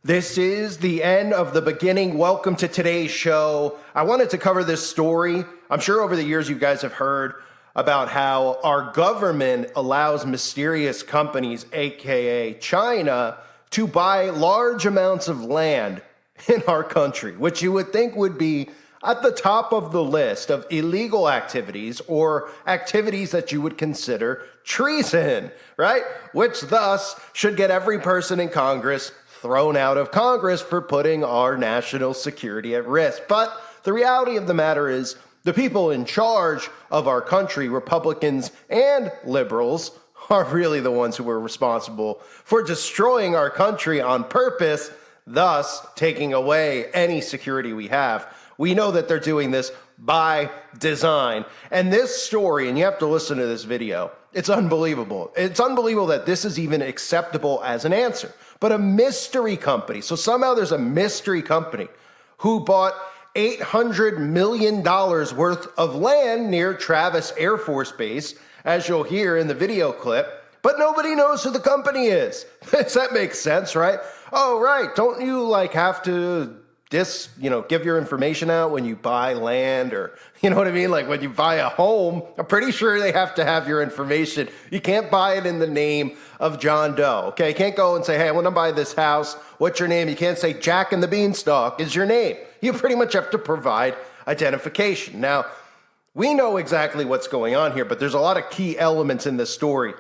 This is the end of the beginning. Welcome to today's show. I wanted to cover this story. I'm sure over the years you guys have heard about how our government allows mysterious companies, aka China, to buy large amounts of land in our country, which you would think would be at the top of the list of illegal activities or activities that you would consider treason, right? Which thus should get every person in Congress thrown out of Congress for putting our national security at risk. But the reality of the matter is the people in charge of our country, Republicans and liberals, are really the ones who are responsible for destroying our country on purpose, thus taking away any security we have. We know that they're doing this by design. And this story, and you have to listen to this video, it's unbelievable. It's unbelievable that this is even acceptable as an answer. But a mystery company, so somehow there's a mystery company who bought $800 million worth of land near Travis Air Force Base, as you'll hear in the video clip, but nobody knows who the company is. Does that make sense, right? Oh, right. Don't you have to give your information out when you buy land, or, you know what I mean? Like when you buy a home, I'm pretty sure they have to have your information. You can't buy it in the name of John Doe, okay? You can't go and say, hey, I want to buy this house. What's your name? You can't say Jack and the Beanstalk is your name. You pretty much have to provide identification. Now, we know exactly what's going on here, but there's a lot of key elements in this story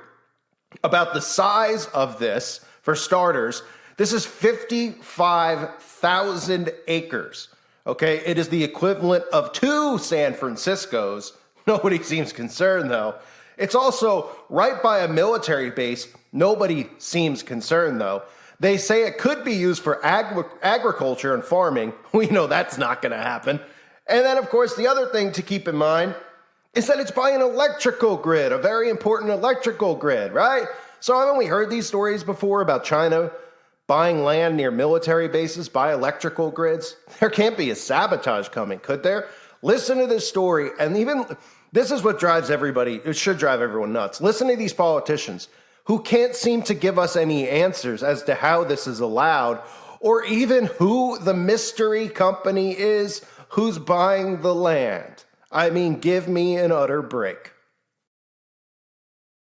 about the size of this. For starters, this is 55,000 acres, okay? It is the equivalent of 2 San Franciscos. Nobody seems concerned, though. It's also right by a military base. Nobody seems concerned, though. They say it could be used for agriculture and farming. We know that's not going to happen. And then, of course, the other thing to keep in mind is that it's by an electrical grid, a very important electrical grid, right? So haven't we heard these stories before about China buying land near military bases by electrical grids? There can't be a sabotage coming, could there? Listen to this story, and even this is what drives everybody, it should drive everyone nuts. Listen to these politicians who can't seem to give us any answers as to how this is allowed, or even who the mystery company is who's buying the land. I mean, give me an utter break.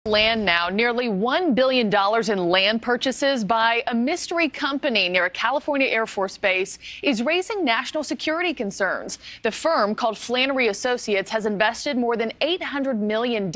Land now, nearly $1 billion in land purchases by a mystery company near a California Air Force base is raising national security concerns. The firm, called Flannery Associates, has invested more than $800 million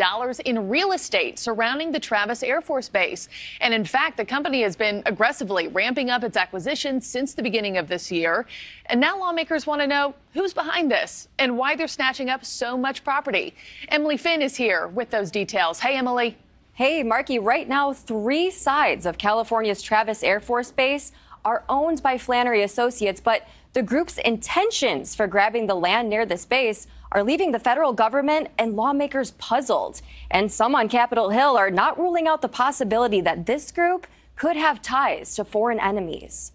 in real estate surrounding the Travis Air Force Base. And in fact, the company has been aggressively ramping up its acquisitions since the beginning of this year. And now lawmakers want to know who's behind this and why they're snatching up so much property. Emily Finn is here with those details. Hey, Emily. Hey, Marky, right now, 3 sides of California's Travis Air Force Base are owned by Flannery Associates, but the group's intentions for grabbing the land near this base are leaving the federal government and lawmakers puzzled. And some on Capitol Hill are not ruling out the possibility that this group could have ties to foreign enemies.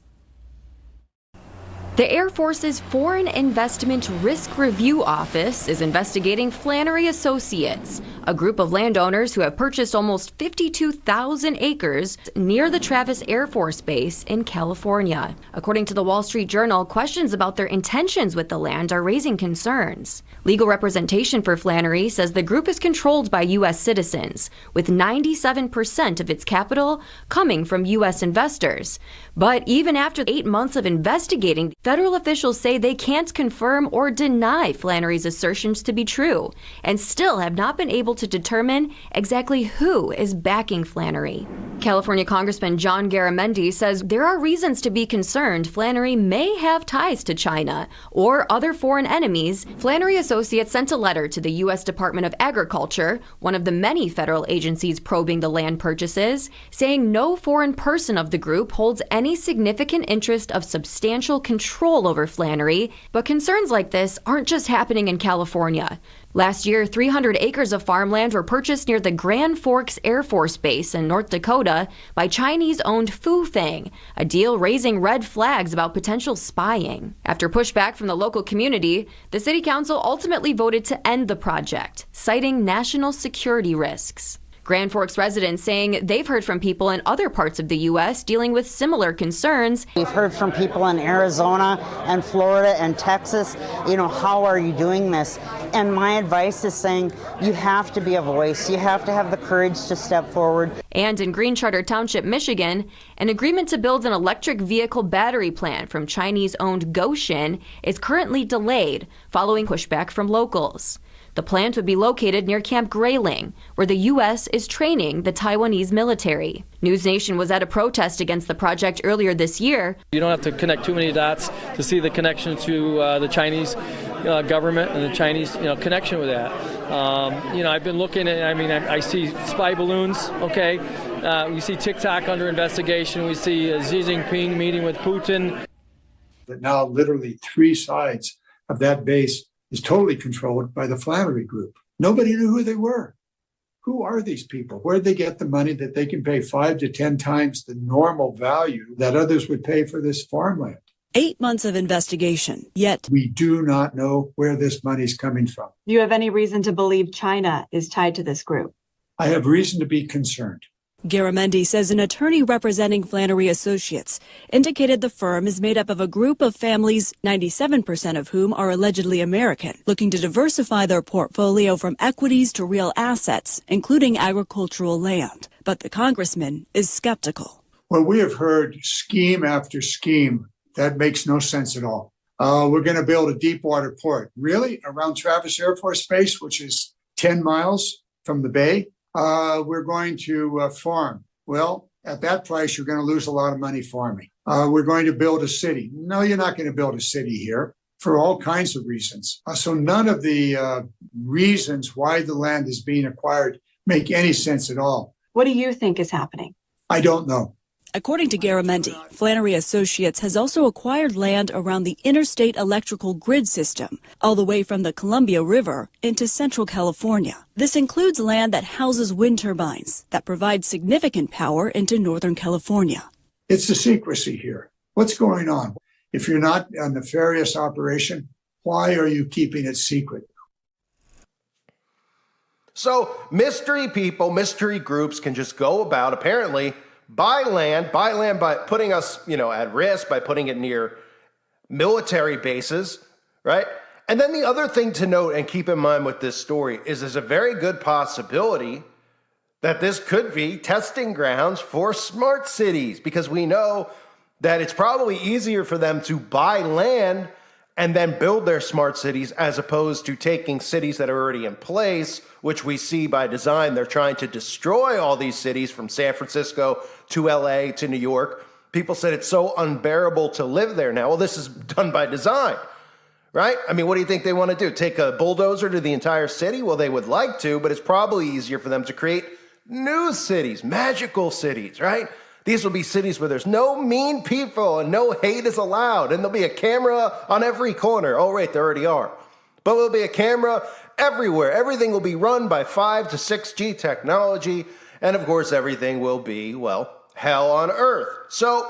The Air Force's Foreign Investment Risk Review Office is investigating Flannery Associates, a group of landowners who have purchased almost 52,000 acres near the Travis Air Force Base in California. According to the Wall Street Journal, questions about their intentions with the land are raising concerns. Legal representation for Flannery says the group is controlled by U.S. citizens, with 97% of its capital coming from U.S. investors. But even after 8 months of investigating, federal officials say they can't confirm or deny Flannery's assertions to be true, and still have not been able to determine exactly who is backing Flannery. California Congressman John Garamendi says there are reasons to be concerned Flannery may have ties to China or other foreign enemies. Flannery Associates sent a letter to the U.S. Department of Agriculture, one of the many federal agencies probing the land purchases, saying no foreign person of the group holds any significant interest of substantial control over Flannery, but concerns like this aren't just happening in California. Last year, 300 acres of farmland were purchased near the Grand Forks Air Force Base in North Dakota by Chinese-owned Fufeng, a deal raising red flags about potential spying. After pushback from the local community, the city council ultimately voted to end the project, citing national security risks. Grand Forks residents saying they've heard from people in other parts of the U.S. dealing with similar concerns. We've heard from people in Arizona and Florida and Texas, how are you doing this? And my advice is saying you have to be a voice. You have to have the courage to step forward. And in Green Charter Township, Michigan, an agreement to build an electric vehicle battery plant from Chinese-owned Goshen is currently delayed following pushback from locals. The plant would be located near Camp Grayling, where the U.S. is training the Taiwanese military. News Nation was at a protest against the project earlier this year. You don't have to connect too many dots to see the connection to the Chinese government and the Chinese connection with that. I've been looking at, I see spy balloons, okay? We see TikTok under investigation. We see Xi Jinping meeting with Putin. But now literally 3 sides of that base is totally controlled by the Flannery Group. Nobody knew who they were. Who are these people? Where did they get the money that they can pay 5 to 10 times the normal value that others would pay for this farmland? 8 months of investigation, yet we do not know where this money's coming from. Do you have any reason to believe China is tied to this group? I have reason to be concerned. Garamendi says an attorney representing Flannery Associates indicated the firm is made up of a group of families, 97% of whom are allegedly American, looking to diversify their portfolio from equities to real assets, including agricultural land. But the congressman is skeptical. Well, we have heard scheme after scheme. That makes no sense at all. We're going to build a deep water port. Really? Around Travis Air Force Base, which is 10 miles from the bay? We're going to farm. Well, at that price, you're going to lose a lot of money farming. We're going to build a city. No, you're not going to build a city here for all kinds of reasons. So none of the reasons why the land is being acquired make any sense at all. What do you think is happening? I don't know. According to Garamendi, Flannery Associates has also acquired land around the interstate electrical grid system, all the way from the Columbia River into central California. This includes land that houses wind turbines that provide significant power into Northern California. It's the secrecy here. What's going on? If you're not a nefarious operation, why are you keeping it secret? So mystery people, mystery groups can just go about, apparently, buy land by putting us, at risk, by putting it near military bases, right? And then the other thing to note and keep in mind with this story is there's a very good possibility that this could be testing grounds for smart cities, because we know that it's probably easier for them to buy land and then build their smart cities as opposed to taking cities that are already in place, which we see by design. They're trying to destroy all these cities from San Francisco to LA to New York. People said it's so unbearable to live there now. Well, this is done by design, right? What do you think they want to do? Take a bulldozer to the entire city? Well, they would like to, but it's probably easier for them to create new cities, magical cities, right? These will be cities where there's no mean people and no hate is allowed. And there'll be a camera on every corner. Oh, right, there already are. But there'll be a camera everywhere. Everything will be run by 5 to 6G technology. And of course, everything will be, hell on earth. So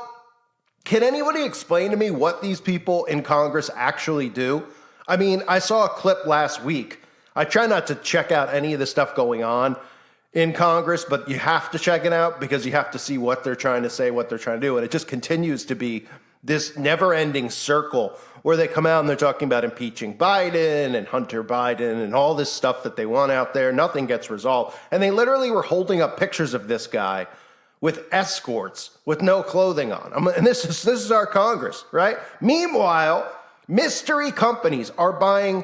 can anybody explain to me what these people in Congress actually do? I saw a clip last week. I try not to check out any of the stuff going on in Congress, but you have to check it out because you have to see what they're trying to say, what they're trying to do. And it just continues to be this never-ending circle where they come out and they're talking about impeaching Biden and Hunter Biden and all this stuff that they want out there. Nothing gets resolved. And they literally were holding up pictures of this guy with escorts with no clothing on. And this is our Congress, right? Meanwhile, mystery companies are buying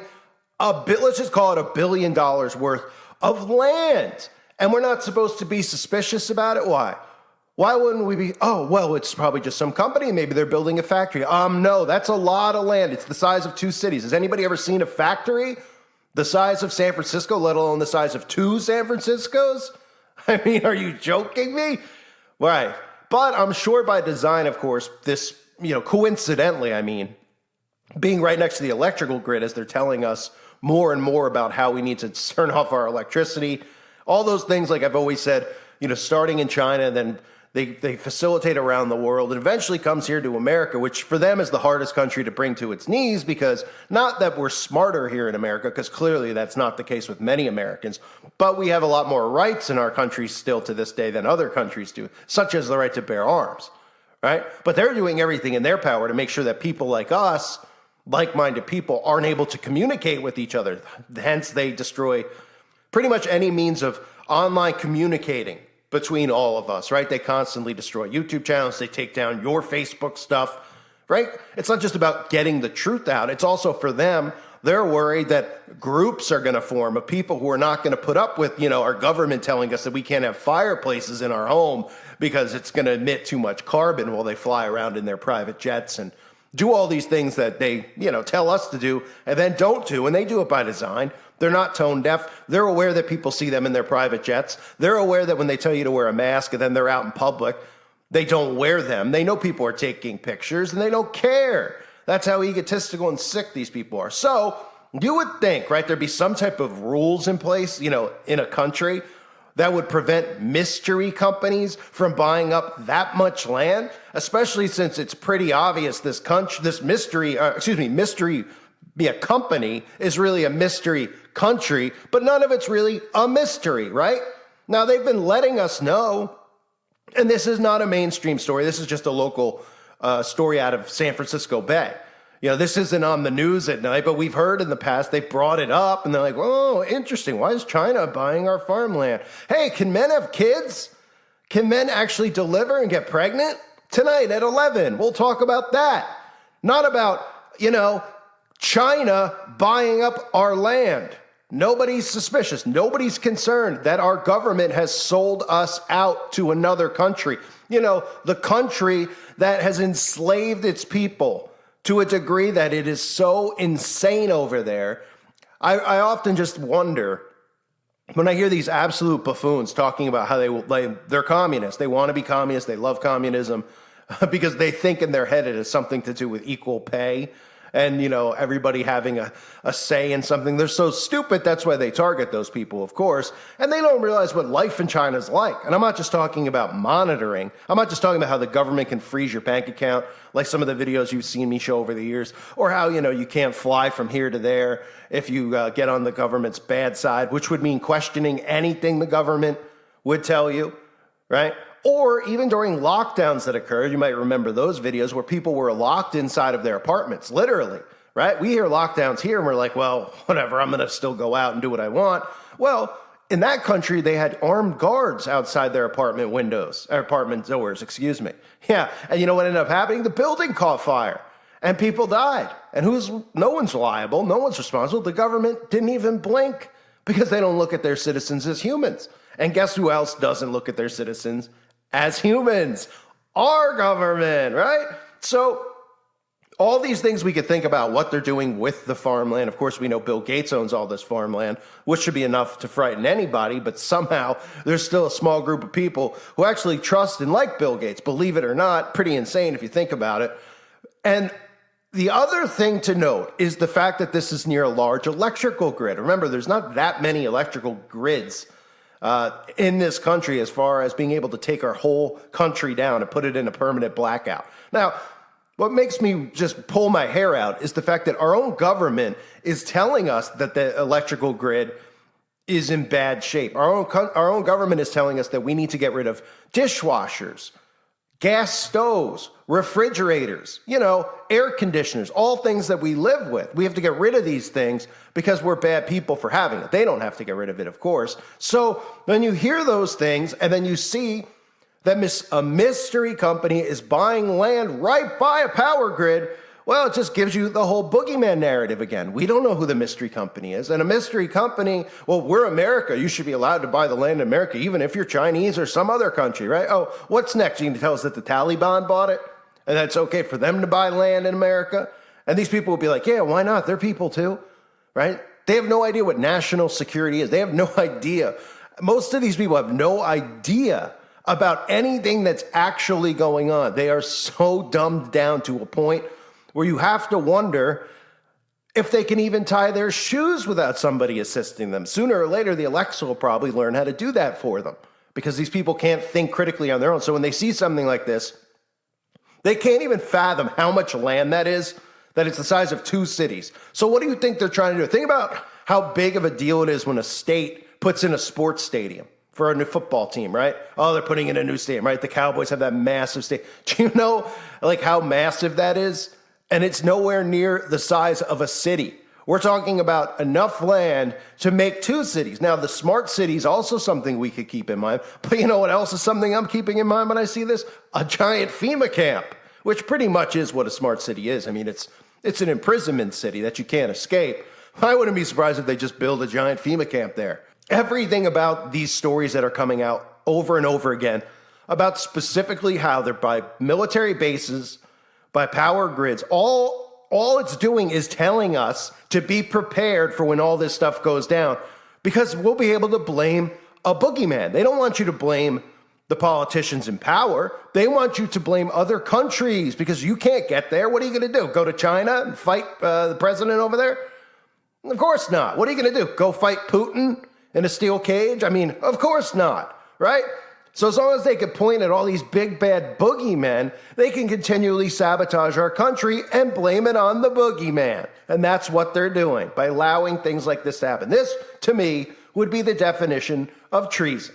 let's just call it $1 billion worth of land. And we're not supposed to be suspicious about it? Why? Why wouldn't we be? Oh, well, it's probably just some company. Maybe they're building a factory. No, that's a lot of land. It's the size of 2 cities. Has anybody ever seen a factory the size of San Francisco, let alone the size of 2 San Franciscos? Are you joking me? Right. But I'm sure by design, of course, this, coincidentally, being right next to the electrical grid as they're telling us more and more about how we need to turn off our electricity. All those things, like I've always said, starting in China, then They facilitate around the world. It eventually comes here to America, which for them is the hardest country to bring to its knees, because not that we're smarter here in America, because clearly that's not the case with many Americans, but we have a lot more rights in our country still to this day than other countries do, such as the right to bear arms, right? But they're doing everything in their power to make sure that people like us, like-minded people, aren't able to communicate with each other. Hence, they destroy pretty much any means of online communicating between all of us, right? They constantly destroy YouTube channels. They take down your Facebook stuff, right? It's not just about getting the truth out. It's also for them, they're worried that groups are going to form of people who are not going to put up with, our government telling us that we can't have fireplaces in our home because it's going to emit too much carbon while they fly around in their private jets and do all these things that they, tell us to do and then don't do. And they do it by design. They're not tone deaf. They're aware that people see them in their private jets. They're aware that when they tell you to wear a mask and then they're out in public, they don't wear them. They know people are taking pictures and they don't care. That's how egotistical and sick these people are. So you would think, right, there'd be some type of rules in place, in a country that would prevent mystery companies from buying up that much land, especially since it's pretty obvious this mystery company is really a mystery country, but none of it's really a mystery, right? Now, they've been letting us know, and this is not a mainstream story. This is just a local story out of San Francisco Bay. This isn't on the news at night, but we've heard in the past, they've brought it up, and they're like, oh, interesting. Why is China buying our farmland? Hey, can men have kids? Can men actually deliver and get pregnant? Tonight at 11, we'll talk about that. Not about, China buying up our land. Nobody's suspicious. Nobody's concerned that our government has sold us out to another country. The country that has enslaved its people to a degree that it is so insane over there. I often just wonder when I hear these absolute buffoons talking about how they're communists. They want to be communists. They love communism because they think in their head it has something to do with equal pay. And, everybody having a say in something. They're so stupid, that's why they target those people, of course. And they don't realize what life in China is like. And I'm not just talking about monitoring. I'm not just talking about how the government can freeze your bank account, like some of the videos you've seen me show over the years, or how, you can't fly from here to there if you get on the government's bad side, which would mean questioning anything the government would tell you, right? Or even during lockdowns that occurred, you might remember those videos where people were locked inside of their apartments, literally, right? We hear lockdowns here and we're like, well, whatever, I'm going to still go out and do what I want. Well, in that country, they had armed guards outside their apartment doors, excuse me. Yeah, and you know what ended up happening? The building caught fire and people died. And no one's liable, no one's responsible. The government didn't even blink because they don't look at their citizens as humans. And guess who else doesn't look at their citizens as humans? Our government, right? So all these things we could think about what they're doing with the farmland. Of course, we know Bill Gates owns all this farmland, which should be enough to frighten anybody, but somehow there's still a small group of people who actually trust and like Bill Gates, believe it or not. Pretty insane if you think about it. And the other thing to note is the fact that this is near a large electrical grid. Remember, there's not that many electrical grids in this country as far as being able to take our whole country down and put it in a permanent blackout. Now, what makes me just pull my hair out is the fact that our own government is telling us that the electrical grid is in bad shape. Our own government is telling us that we need to get rid of dishwashers, gas stoves, refrigerators, air conditioners, all things that we live with. We have to get rid of these things because we're bad people for having it. They don't have to get rid of it, of course. So when you hear those things and then you see that a mystery company is buying land right by a power grid, well, it just gives you the whole boogeyman narrative again. We don't know who the mystery company is. And a mystery company, well, we're America. You should be allowed to buy the land in America, even if you're Chinese or some other country, right? Oh, what's next? You can tell us that the Taliban bought it and that's okay for them to buy land in America? And these people will be like, yeah, why not? They're people too, right? They have no idea what national security is. They have no idea. Most of these people have no idea about anything that's actually going on. They are so dumbed down to a point where you have to wonder if they can even tie their shoes without somebody assisting them. Sooner or later, the Alexa will probably learn how to do that for them, because these people can't think critically on their own. So when they see something like this, they can't even fathom how much land that is, that it's the size of 2 cities. So what do you think they're trying to do? Think about how big of a deal it is when a state puts in a sports stadium for a new football team, right? Oh, they're putting in a new stadium, right? The Cowboys have that massive stadium. Do you know like how massive that is? And it's nowhere near the size of a city. We're talking about enough land to make 2 cities. Now, the smart city is also something we could keep in mind. But you know what else is something I'm keeping in mind when I see this? A giant FEMA camp, which pretty much is what a smart city is. I mean, it's an imprisonment city that you can't escape. I wouldn't be surprised if they just build a giant FEMA camp there. Everything about these stories that are coming out over and over again about specifically how they're by military bases, by power grids, all it's doing is telling us to be prepared for when all this stuff goes down, because we'll be able to blame a boogeyman. They don't want you to blame the politicians in power. They want you to blame other countries because you can't get there. What are you going to do? Go to China and fight the president over there? Of course not. What are you going to do? Go fight Putin in a steel cage? I mean, of course not, right? So as long as they can point at all these big bad boogeymen, they can continually sabotage our country and blame it on the boogeyman. And that's what they're doing by allowing things like this to happen. This, to me, would be the definition of treason.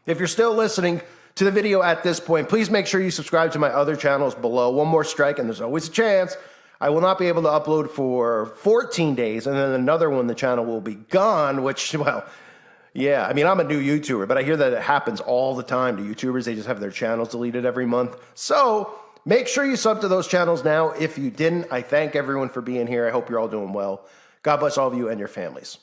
If you're still listening to the video at this point, please make sure you subscribe to my other channels below. One more strike, and there's always a chance I will not be able to upload for 14 days, and then another one, the channel will be gone, which, well, yeah, I mean, I'm a new YouTuber, but I hear that it happens all the time to YouTubers. They just have their channels deleted every month. So make sure you sub to those channels now. If you didn't, I thank everyone for being here. I hope you're all doing well. God bless all of you and your families.